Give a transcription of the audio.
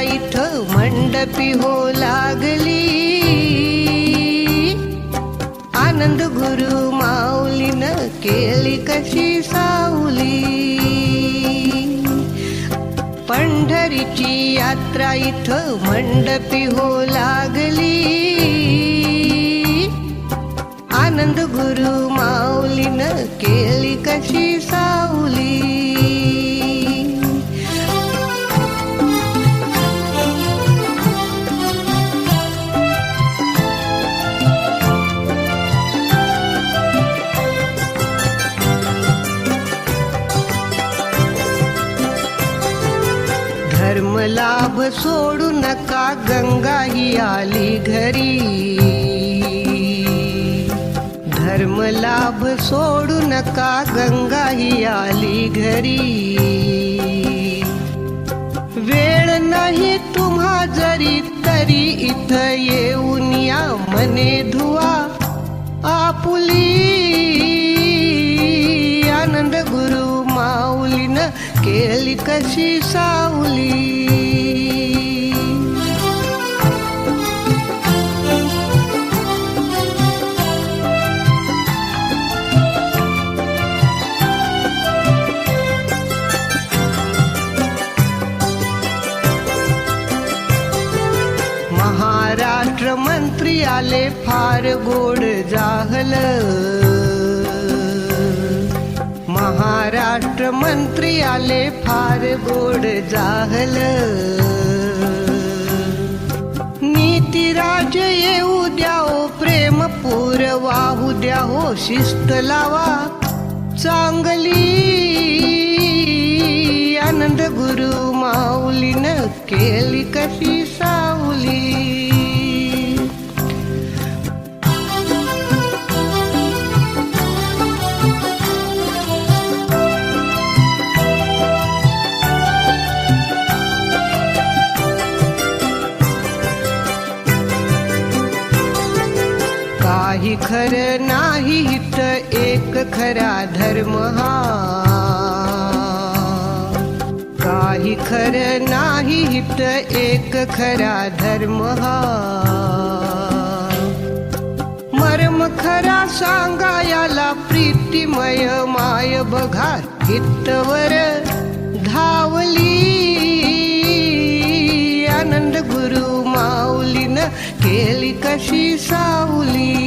इथं मंडपी हो लागली, आनंद गुरु माऊलीनं केली कशी सावली. पंढरीची यात्रा इथं मंडपी हो लागली, आनंद गुरु माऊलीनं केली कशी सावली. धर्मलाभ सोडू नका, गंगा ही आली घरी. धर्मलाभ सोडू नका, गंगा ही आली घरी. वेळ नाही तुम्हा जरी तरी इथं येऊन या मने धुवा आपुली. आनंद गुरु माऊलीनं केली कशी सावली. महाराष्ट्र मंत्री आले फार गोड जाहलं. महाराष्ट्र मंत्री आले फार गोड जाहलं. नीतिराज येऊ द्या ओ, प्रेमपूर वाहू द्या हो, शिस्त लावा चांगली. आनंद गुरु माऊलीनं केली कशी सावली. काही खरं नाही इथं एक खरा धर्म हा. काही खरं नाही इथं एक खरा धर्म हा. मर्म खरा सांगायाला प्रीतिमय माय बघा हितवर धावली. आनंद गुरु माऊलीनं केली कशी सावली.